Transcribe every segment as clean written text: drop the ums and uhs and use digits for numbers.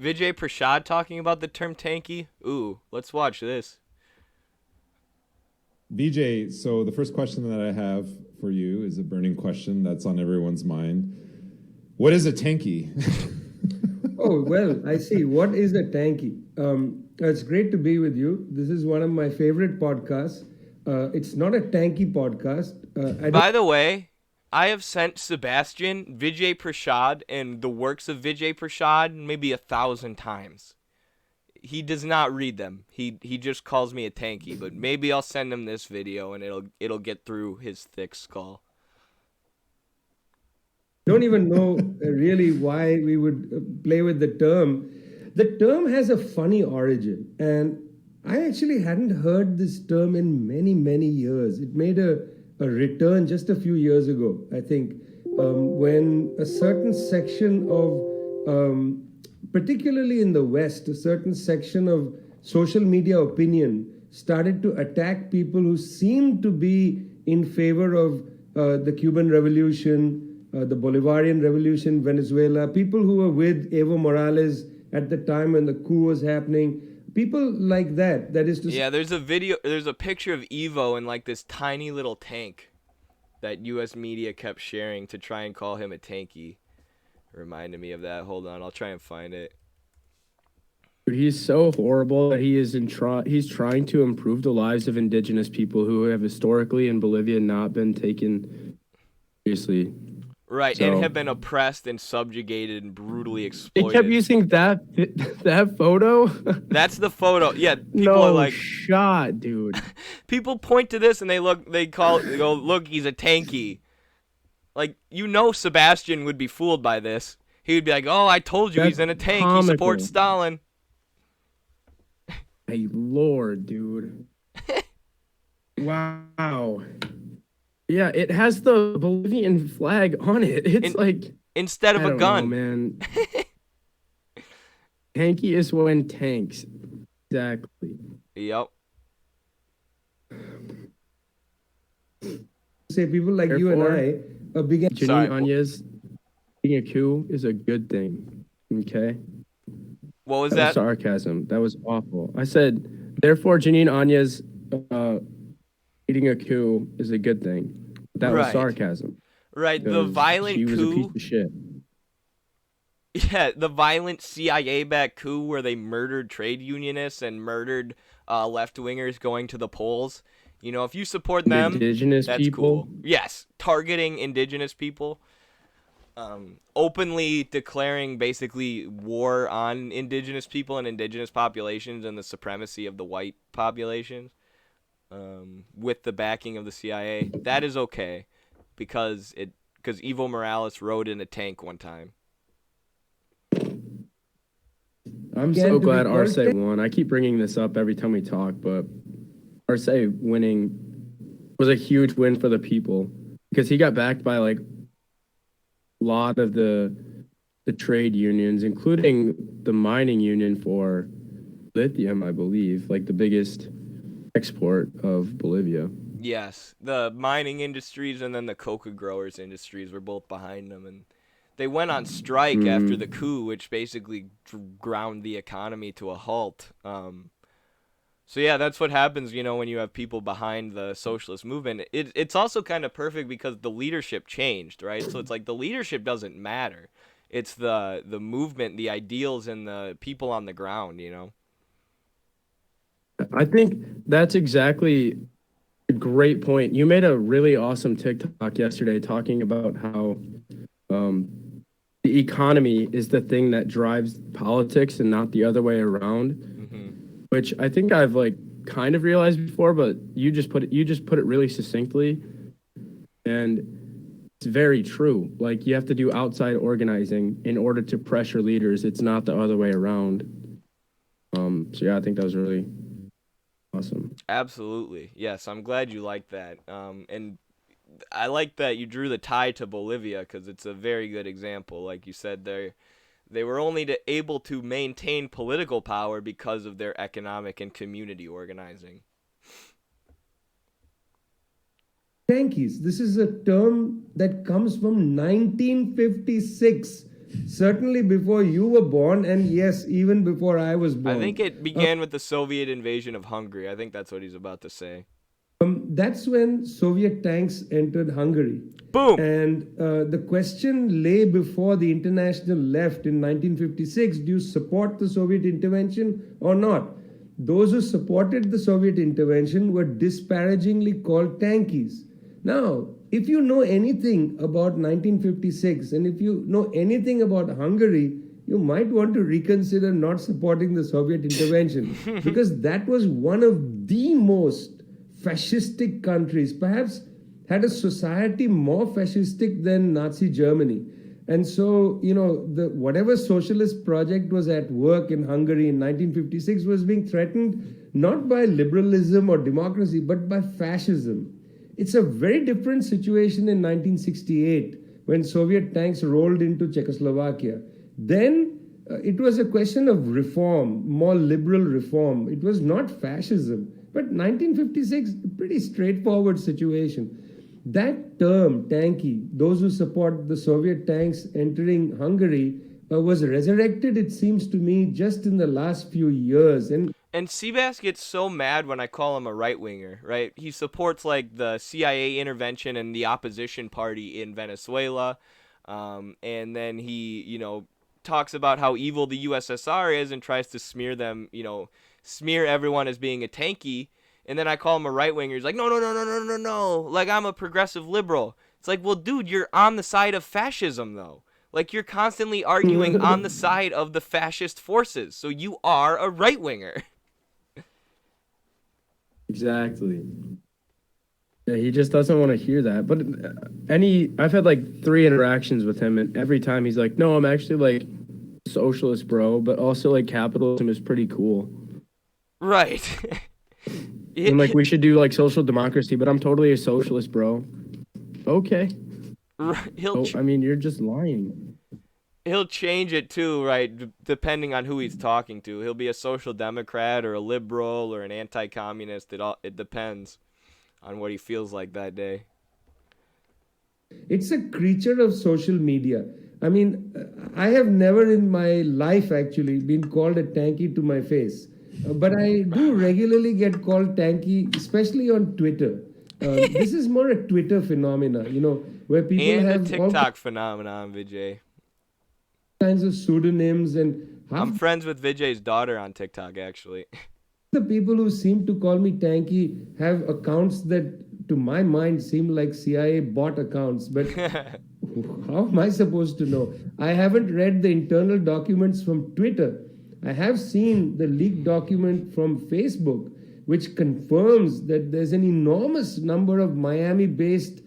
Vijay Prashad talking about the term tankie? Ooh, let's watch this. Vijay, so the first question that I have for you is a burning question that's on everyone's mind. What is a tankie? Oh, well, I see. What is a tankie? It's great to be with you. This is one of my favorite podcasts. It's not a tanky podcast. By the way, I have sent Sebastian Vijay Prashad and the works of Vijay Prashad maybe 1,000 times. He does not read them. He just calls me a tankie, but maybe I'll send him this video and it'll get through his thick skull. Don't even know really why we would play with the term. The term has a funny origin, and I actually hadn't heard this term in many, many years. It made a return just a few years ago, I think, when a certain section of, particularly in the West, a certain section of social media opinion started to attack people who seemed to be in favor of the Cuban Revolution, the Bolivarian Revolution, Venezuela, people who were with Evo Morales at the time when the coup was happening, people like that. That is to Yeah, there's a picture of Evo in like this tiny little tank that U.S. media kept sharing to try and call him a tankie. Reminded me of that. Hold on, I'll try and find it. Dude, he's so horrible that he's trying to improve the lives of indigenous people who have historically in Bolivia not been taken seriously. Right, and have been oppressed and subjugated and brutally They exploited. kept using that photo. That's the photo. Yeah, people no are like shot, dude. people point to this and they go, look, he's a tankie. Like, Sebastian would be fooled by this. He would be like, oh, I told you he's in a tank. comical. He supports Stalin. Hey, Lord, dude. Wow. Yeah, it has the Bolivian flag on it. It's like instead of I a don't gun. know, man. Tanky is when tanks. Exactly. Yep. say people like you and I began. Janine Áñez being a coup is a good thing. Okay. What was That that? was sarcasm. That was awful. I said, therefore, Janine Áñez eating a coup is a good thing. That was Right. sarcasm. Right, the because violent she was a piece coup. of shit. Yeah, the violent CIA-backed coup where they murdered trade unionists and murdered left-wingers going to the polls. If you support them, Indigenous that's people. cool. Yes, targeting indigenous people. Openly declaring basically war on indigenous people and indigenous populations and the supremacy of the white populations with the backing of the CIA. That is okay because Evo Morales rode in a tank one time. I'm so glad Arce won. I keep bringing this up every time we talk, but Arce winning was a huge win for the people because he got backed by like a lot of the trade unions, including the mining union for lithium, I believe, like the biggest export of Bolivia. Yes, the mining industries and then the coca growers industries were both behind them, and they went on strike after the coup, which basically ground the economy to a halt. So yeah, that's what happens, when you have people behind the socialist movement. It's also kind of perfect because the leadership changed, right? So it's like the leadership doesn't matter. It's the movement, the ideals, and the people on the ground, I think that's exactly a great point. You made a really awesome TikTok yesterday talking about how the economy is the thing that drives politics and not the other way around. Mm-hmm. Which I think I've like kind of realized before, but you just put it really succinctly, and it's very true. Like you have to do outside organizing in order to pressure leaders. It's not the other way around. So yeah, I think that was really awesome. Absolutely. Yes, I'm glad you like that. And I like that you drew the tie to Bolivia because it's a very good example. Like you said, they were only able to maintain political power because of their economic and community organizing. Tankies. This is a term that comes from 1956. certainly before you were born, and yes, even before I was born. I think it began with the Soviet invasion of Hungary. I think that's what he's about to say. That's when Soviet tanks entered Hungary. Boom! And the question lay before the international left in 1956, do you support the Soviet intervention or not? Those who supported the Soviet intervention were disparagingly called tankies. Now, if you know anything about 1956 and if you know anything about Hungary, you might want to reconsider not supporting the Soviet intervention because that was one of the most fascistic countries, perhaps had a society more fascistic than Nazi Germany. And so, whatever socialist project was at work in Hungary in 1956 was being threatened not by liberalism or democracy, but by fascism. It's a very different situation in 1968 when Soviet tanks rolled into Czechoslovakia. Then it was a question of reform, more liberal reform. It was not fascism. But 1956, pretty straightforward situation. That term, tankie, those who support the Soviet tanks entering Hungary, was resurrected, it seems to me, just in the last few years. And Seabass gets so mad when I call him a right-winger, right? He supports, like, the CIA intervention and the opposition party in Venezuela. And then he, talks about how evil the USSR is and tries to smear them, smear everyone as being a tankie. And then I call him a right-winger. He's like, no. Like, I'm a progressive liberal. It's like, well, dude, you're on the side of fascism, though. Like, you're constantly arguing on the side of the fascist forces. So you are a right-winger. Exactly. Yeah, he just doesn't want to hear that. But I've had like 3 interactions with him, and every time he's like, no, I'm actually like socialist, bro, but also like capitalism is pretty cool. Right. And like we should do like social democracy, but I'm totally a socialist, bro. Okay. Right. I mean, you're just lying. He'll change it too, right? Depending on who he's talking to. He'll be a social democrat or a liberal or an anti-communist. It depends on what he feels like that day. It's a creature of social media. I mean, I have never in my life actually been called a tankie to my face. But I do regularly get called tankie, especially on Twitter. This is more a Twitter phenomena, where people and have a TikTok phenomenon, Vijay. Kinds of pseudonyms and I'm friends with Vijay's daughter on TikTok, actually. The people who seem to call me tankie have accounts that, to my mind, seem like CIA bot accounts. But how am I supposed to know? I haven't read the internal documents from Twitter. I have seen the leaked document from Facebook, which confirms that there's an enormous number of Miami-based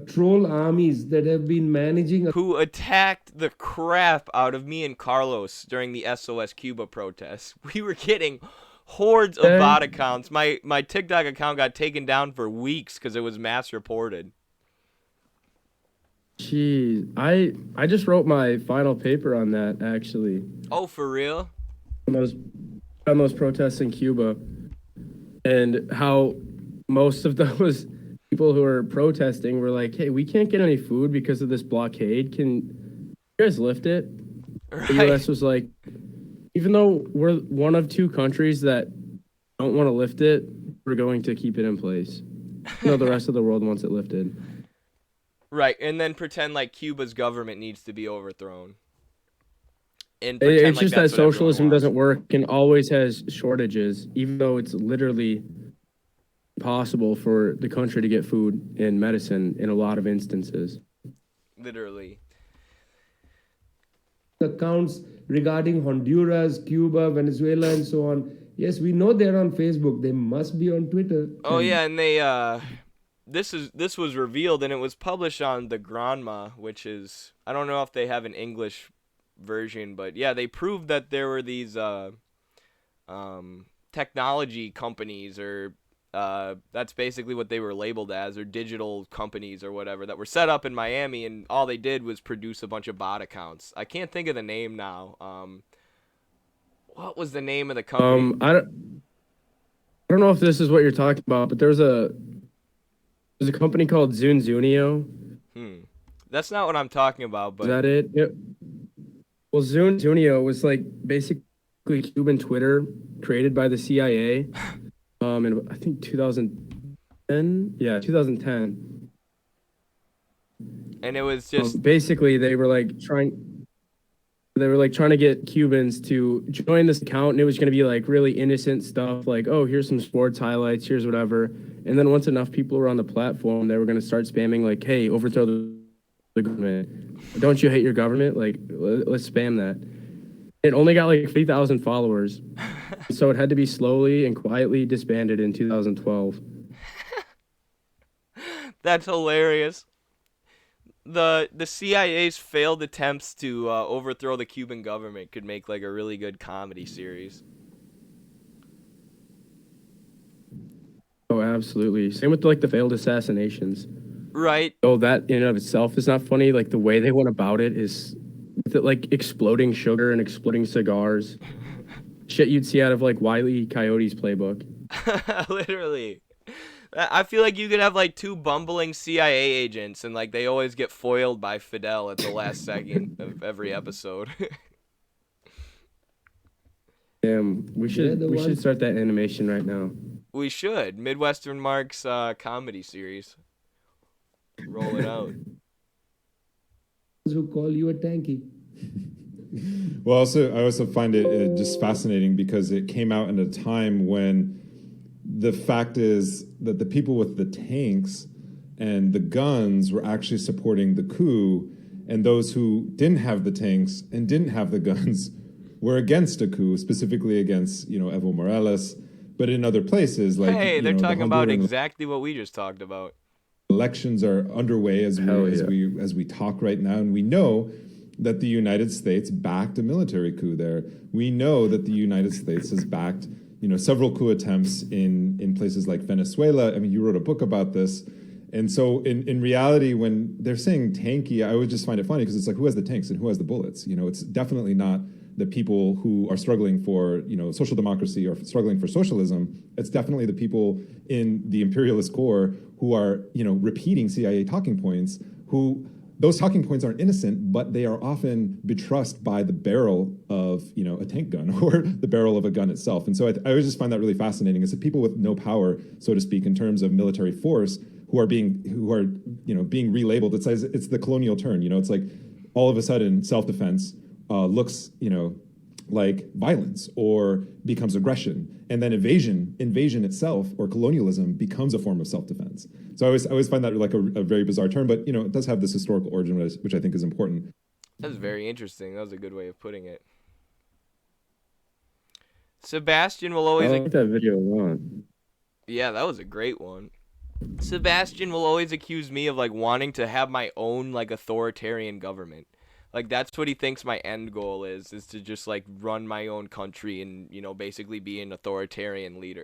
troll armies that have been managing... Who attacked the crap out of me and Carlos during the SOS Cuba protests. We were getting hordes of bot accounts. My TikTok account got taken down for weeks because it was mass reported. Jeez, I just wrote my final paper on that, actually. Oh, for real? On those protests in Cuba, and how most of those people who are protesting were like, hey, we can't get any food because of this blockade. Can you guys lift it? Right. The U.S. was like, even though we're one of 2 countries that don't want to lift it, we're going to keep it in place. The rest of the world wants it lifted. Right, and then pretend like Cuba's government needs to be overthrown. And it's just that socialism doesn't work and always has shortages, even though it's literally impossible for the country to get food and medicine in a lot of instances. Literally. Accounts regarding Honduras, Cuba, Venezuela, and so on. Yes, we know they're on Facebook. They must be on Twitter. Oh yeah, and they this was revealed and it was published on the Granma, which is, I don't know if they have an English version, but yeah, they proved that there were these technology companies, or that's basically what they were labeled as, or digital companies or whatever, that were set up in Miami, and all they did was produce a bunch of bot accounts. I can't think of the name now. What was the name of the company? I don't know if this is what you're talking about, but there's a company called Zunzunio. That's not what I'm talking about, but is that it? Yep. Well, Zunio was like basically Cuban Twitter created by the CIA, in I think 2010. Yeah, 2010. And it was just basically they were like trying to get Cubans to join this account, and it was going to be like really innocent stuff, like, oh, here's some sports highlights, here's whatever. And then once enough people were on the platform, they were going to start spamming like, hey, overthrow the government. Don't you hate your government? Like, let's spam that. It only got like 3,000 followers, so it had to be slowly and quietly disbanded in 2012. That's hilarious. The CIA's failed attempts to overthrow the Cuban government could make like a really good comedy series. Oh, absolutely. Same with like the failed assassinations. Right. Oh, that in and of itself is not funny. Like the way they went about it is with it, like exploding sugar and exploding cigars. Shit you'd see out of like Wile E. Coyote's playbook. Literally. I feel like you could have like two bumbling CIA agents and like they always get foiled by Fidel at the last second of every episode. Damn, we should start that animation right now. We should. Midwestern Mark's comedy series. Roll it out. Who call you a tankie? Well, I also find it just fascinating because it came out in a time when the fact is that the people with the tanks and the guns were actually supporting the coup, and those who didn't have the tanks and didn't have the guns were against a coup, specifically against, Evo Morales, but in other places like they're talking about exactly what we just talked about. Elections are underway as we talk right now, and we know that the United States backed a military coup there. We know that the United States has backed several coup attempts in places like Venezuela. I mean, you wrote a book about this. And so in reality, when they're saying tanky, I would just find it funny because it's like, who has the tanks and who has the bullets? It's definitely not the people who are struggling for, social democracy or struggling for socialism. It's definitely the people in the imperialist core who are, repeating CIA talking points, who those talking points aren't innocent, but they are often betrust by the barrel of, a tank gun or the barrel of a gun itself. And so I always just find that really fascinating. Is that people with no power, so to speak, in terms of military force, who are being relabeled. It's the colonial turn. It's like all of a sudden self-defense looks, like violence or becomes aggression, and then invasion itself or colonialism becomes a form of self-defense. So I always find that like a very bizarre term, but it does have this historical origin, which I think is important. That's very interesting. That was a good way of putting it. Sebastian will always. I like that video a lot. Yeah, that was a great one. Sebastian will always accuse me of like wanting to have my own like authoritarian government. Like that's what he thinks my end goal is to just like run my own country and basically be an authoritarian leader.